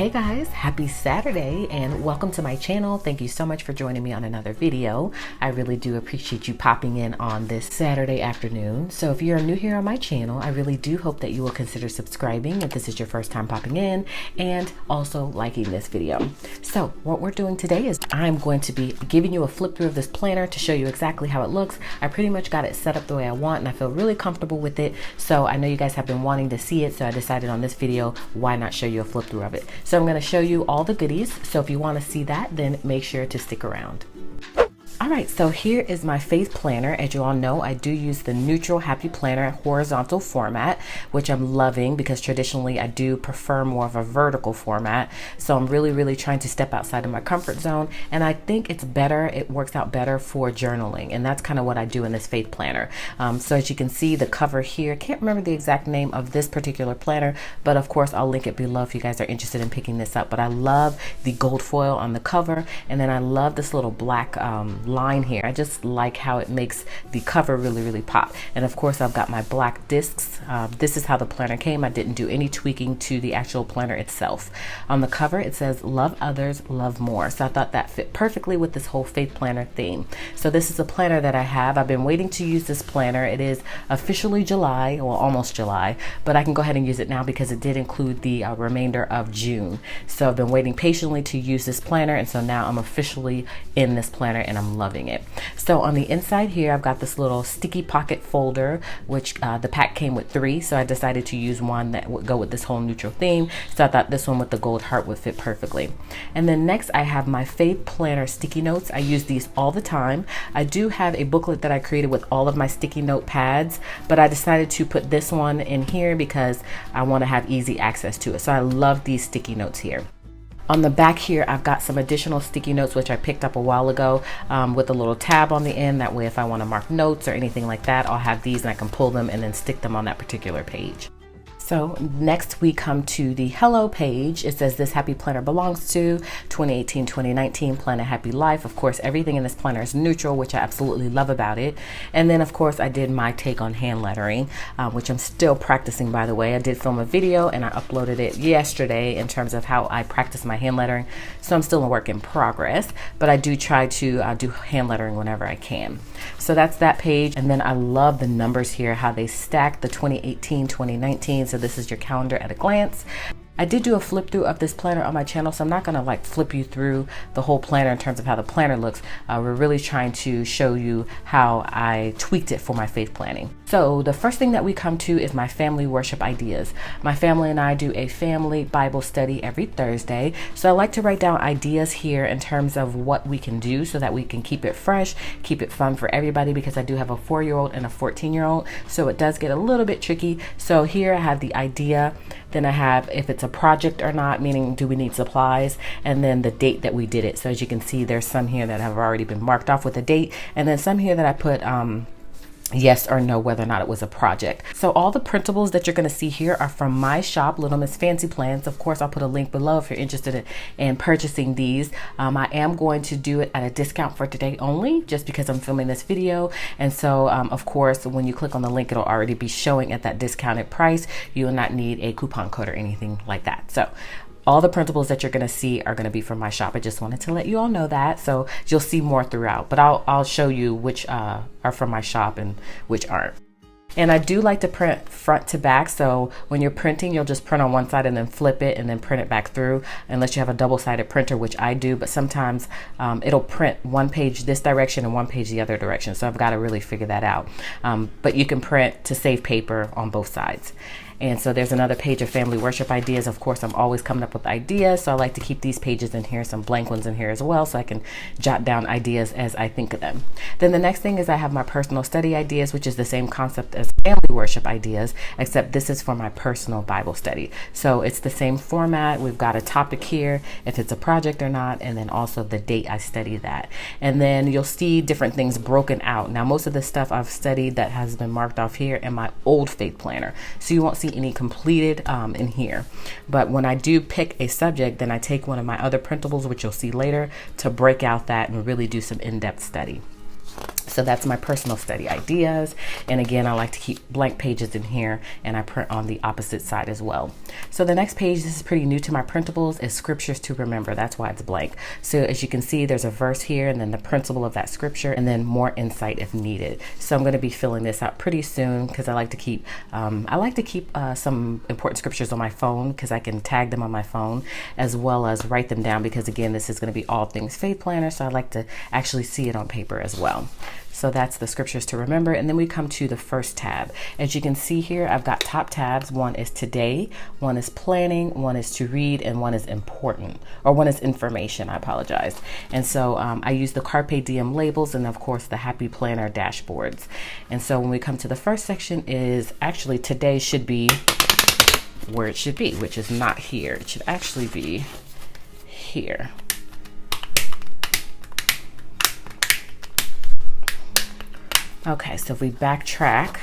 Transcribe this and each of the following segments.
Hey guys, happy Saturday and welcome to my channel. Thank you so much for joining me on another video. I really do appreciate you popping in on this Saturday afternoon. So if you're new here on my channel, I really do hope that you will consider subscribing if this is your first time popping in, and also liking this video. So what we're doing today is I'm going to be giving you a flip through of this planner to show you exactly how it looks. I pretty much got it set up the way I want and I feel really comfortable with it. So I know you guys have been wanting to see it, so I decided on this video, why not show you a flip through of it. So I'm going to show you all the goodies. So if you want to see that, then make sure to stick around. All right, so here is my faith planner. As you all know, I do use the neutral happy planner horizontal format, which I'm loving because traditionally I do prefer more of a vertical format. So I'm really trying to step outside of my comfort zone. And I think it's better, it works out better for journaling. And that's kind of what I do in this faith planner. So as you can see, the cover here, can't remember the exact name of this particular planner, but of course I'll link it below if you guys are interested in picking this up. But I love the gold foil on the cover. And then I love this little black line here. I just like how it makes the cover really pop. And of course I've got my black discs. This is how the planner came. I didn't do any tweaking to the actual planner itself. On the cover it says love others, love more. So I thought that fit perfectly with this whole faith planner theme. So this is a planner that I have. I've been waiting to use this planner. It is officially July, well almost July, but I can go ahead and use it now because it did include the remainder of June. So I've been waiting patiently to use this planner, and so now I'm officially in this planner and I'm loving it. So on the inside here, I've got this little sticky pocket folder, which the pack came with 3. So I decided to use one that would go with this whole neutral theme. So I thought this one with the gold heart would fit perfectly. And then next I have my faith planner sticky notes. I use these all the time. I do have a booklet that I created with all of my sticky note pads, but I decided to put this one in here because I want to have easy access to it. So I love these sticky notes here. On the back here, I've got some additional sticky notes, which I picked up a while ago with a little tab on the end. That way, if I want to mark notes or anything like that, I'll have these and I can pull them and then stick them on that particular page. So next we come to the hello page. It says this happy planner belongs to 2018-2019 plan a happy life. Of course, everything in this planner is neutral, which I absolutely love about it. And then of course I did my take on hand lettering, which I'm still practicing, by the way. I did film a video and I uploaded it yesterday in terms of how I practice my hand lettering. So I'm still a work in progress, but I do try to do hand lettering whenever I can. So that's that page. And then I love the numbers here, how they stack the 2018-2019. So this is your calendar at a glance. I did do a flip through of this planner on my channel, so I'm not going to like flip you through the whole planner in terms of how the planner looks. We're really trying to show you how I tweaked it for my faith planning. So the first thing that we come to is my family worship ideas. My family and I do a family Bible study every Thursday. So I like to write down ideas here in terms of what we can do so that we can keep it fresh, keep it fun for everybody, because I do have a 4-year-old and a 14-year-old. So it does get a little bit tricky. So here I have the idea. Then I have if it's a project or not, meaning do we need supplies, and then the date that we did it. So as you can see, there's some here that have already been marked off with a date, and then some here that I put yes or no whether or not it was a project. So all the printables that you're going to see here are from my shop, Little Miss Fancy Plans. Of course, I'll put a link below if you're interested in purchasing these. I am going to do it at a discount for today only, just because I'm filming this video. And so, of course, when you click on the link, it'll already be showing at that discounted price. You will not need a coupon code or anything like that. So all the printables that you're going to see are going to be from my shop. I just wanted to let you all know that. So you'll see more throughout, but I'll show you which are from my shop and which aren't. And I do like to print front to back. So when you're printing, you'll just print on one side and then flip it and then print it back through, unless you have a double-sided printer, which I do. But sometimes it'll print one page this direction and one page the other direction. So I've got to really figure that out. But you can print to save paper on both sides. And so there's another page of family worship ideas. Of course, I'm always coming up with ideas, so I like to keep these pages in here, some blank ones in here as well, so I can jot down ideas as I think of them. Then the next thing is I have my personal study ideas, which is the same concept as family worship ideas, except this is for my personal Bible study. So it's the same format. We've got a topic here, if it's a project or not, and then also the date I study that. And then you'll see different things broken out. Now, most of the stuff I've studied that has been marked off here in my old faith planner, so you won't see any completed in here. But when I do pick a subject, then I take one of my other printables, which you'll see later, to break out that and really do some in-depth study. So that's my personal study ideas. And again, I like to keep blank pages in here, and I print on the opposite side as well. So the next page, this is pretty new to my printables, is scriptures to remember. That's why it's blank. So as you can see, there's a verse here and then the principle of that scripture and then more insight if needed. So I'm going to be filling this out pretty soon because I like to keep some important scriptures on my phone because I can tag them on my phone as well as write them down, because again, this is going to be all things faith planner. So I like to actually see it on paper as well. So that's the scriptures to remember. And then we come to the first tab. As you can see here, I've got top tabs. One is today, one is planning, one is to read, and one is important, or one is information, I apologize. And so I use the Carpe Diem labels and of course the Happy Planner dashboards. And so when we come to the first section, is actually today should be where it should be, which is not here. It should actually be here. Okay, so if we backtrack,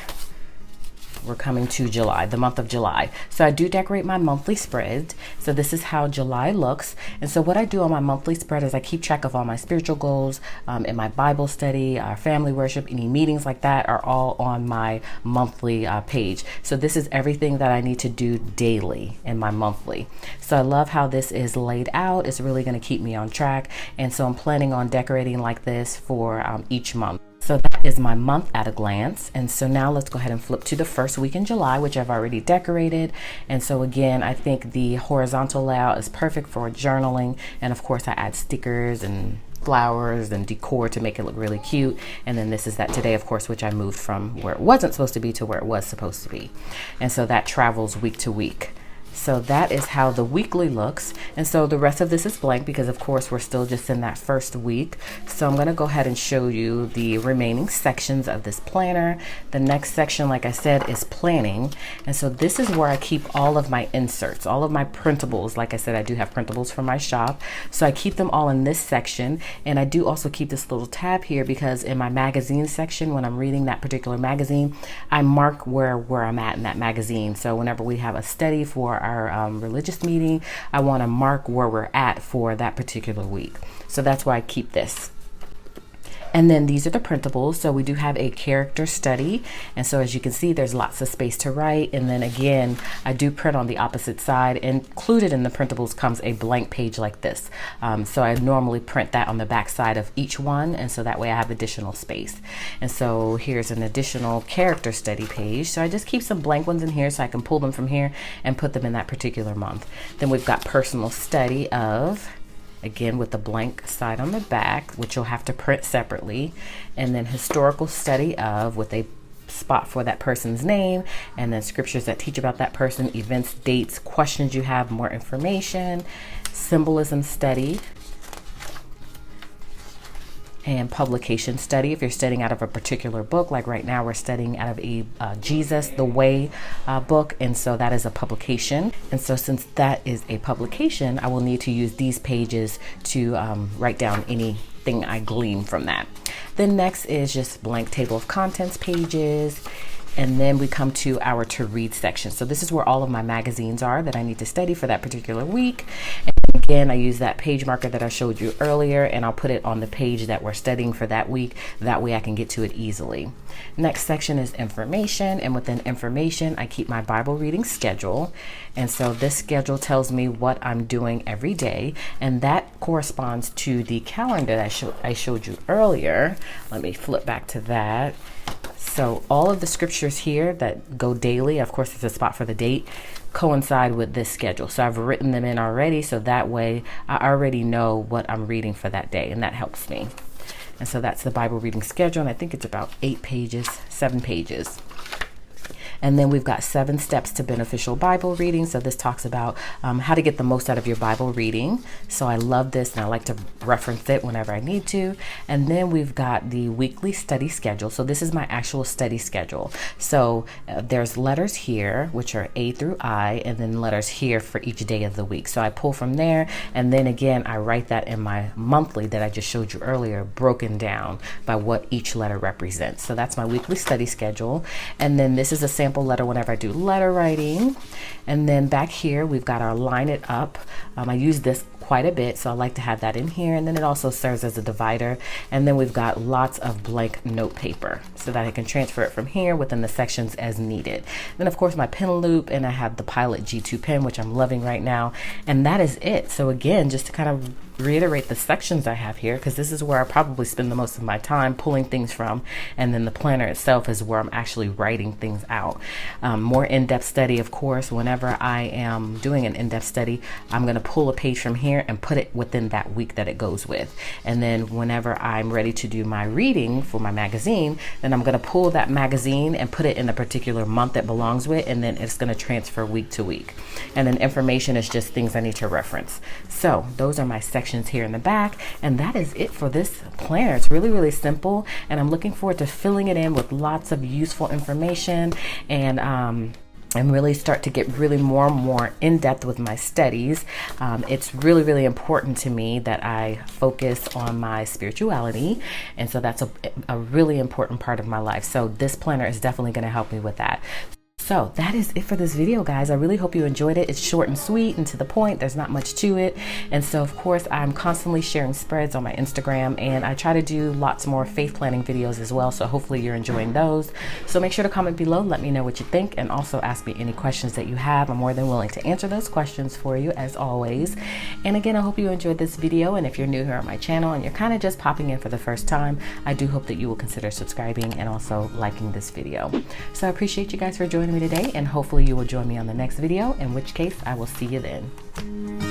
we're coming to July, the month of July. So I do decorate my monthly spread. So this is how July looks. And so what I do on my monthly spread is I keep track of all my spiritual goals in my Bible study, our family worship, any meetings like that are all on my monthly page. So this is everything that I need to do daily in my monthly. So I love how this is laid out. It's really going to keep me on track. And so I'm planning on decorating like this for each month. So that is my month at a glance. And so now let's go ahead and flip to the first week in July, which I've already decorated. And so again, I think the horizontal layout is perfect for journaling. And of course I add stickers and flowers and decor to make it look really cute. And then this is that today, of course, which I moved from where it wasn't supposed to be to where it was supposed to be. And so that travels week to week. So that is how the weekly looks. And so the rest of this is blank because of course we're still just in that first week. So I'm going to go ahead and show you the remaining sections of this planner. The next section, like I said, is planning. And so this is where I keep all of my inserts, all of my printables. Like I said, I do have printables from my shop. So I keep them all in this section. And I do also keep this little tab here because in my magazine section, when I'm reading that particular magazine, I mark where I'm at in that magazine. So whenever we have a study for our religious meeting, I want to mark where we're at for that particular week. So that's why I keep this. And then these are the printables. So we do have a character study. And so as you can see, there's lots of space to write. And then again, I do print on the opposite side. Included in the printables comes a blank page like this. So I normally print that on the back side of each one. And so that way I have additional space. And so here's an additional character study page. So I just keep some blank ones in here so I can pull them from here and put them in that particular month. Then we've got personal study of, again with the blank side on the back, which you'll have to print separately, and then historical study of with a spot for that person's name, and then scriptures that teach about that person, events, dates, questions you have, more information, symbolism study, and publication study if you're studying out of a particular book. Like right now we're studying out of a Jesus the Way book, and so that is a publication. And so since that is a publication, I will need to use these pages to write down anything I glean from that. Then next is just blank table of contents pages. And then we come to our to read section. So this is where all of my magazines are that I need to study for that particular week. And again, I use that page marker that I showed you earlier, and I'll put it on the page that we're studying for that week. That way I can get to it easily. Next section is information. And within information, I keep my Bible reading schedule. And so this schedule tells me what I'm doing every day. And that corresponds to the calendar that I showed you earlier. Let me flip back to that. So all of the scriptures here that go daily, of course, there's a spot for the date, coincide with this schedule. So I've written them in already. So that way I already know what I'm reading for that day, and that helps me. And so that's the Bible reading schedule. And I think it's about 7 pages. And then we've got 7 steps to beneficial Bible reading. So this talks about how to get the most out of your Bible reading. So I love this, and I like to reference it whenever I need to. And then we've got the weekly study schedule. So this is my actual study schedule. So there's letters here, which are A through I, and then letters here for each day of the week. So I pull from there, and then again, I write that in my monthly that I just showed you earlier, broken down by what each letter represents. So that's my weekly study schedule. And then this is a sample letter whenever I do letter writing. And then back here we've got our line it up. I use this quite a bit, so I like to have that in here. And then it also serves as a divider. And then we've got lots of blank note paper so that I can transfer it from here within the sections as needed. Then of course my pen loop, and I have the Pilot G2 pen, which I'm loving right now. And that is it. So again, just to kind of reiterate the sections I have here, because this is where I probably spend the most of my time pulling things from, and then the planner itself is where I'm actually writing things out. More in-depth study, of course, whenever I am doing an in-depth study, I'm going to pull a page from here and put it within that week that it goes with. And then whenever I'm ready to do my reading for my magazine, then I'm going to pull that magazine and put it in a particular month it belongs with, and then it's going to transfer week to week. And then information is just things I need to reference. So those are my sections here in the back, and that is it for this planner. It's really, really simple, and I'm looking forward to filling it in with lots of useful information and really start to get really more and more in depth with my studies. It's really, really important to me that I focus on my spirituality, and so that's a really important part of my life. So this planner is definitely going to help me with that. So that is it for this video, guys. I really hope you enjoyed it. It's short and sweet and to the point. There's not much to it. And so of course I'm constantly sharing spreads on my Instagram, and I try to do lots more faith planning videos as well. So hopefully you're enjoying those. So make sure to comment below, let me know what you think, and also ask me any questions that you have. I'm more than willing to answer those questions for you as always. And again, I hope you enjoyed this video. And if you're new here on my channel and you're kind of just popping in for the first time, I do hope that you will consider subscribing and also liking this video. So I appreciate you guys for joining me today, and hopefully you will join me on the next video, in which case I will see you then.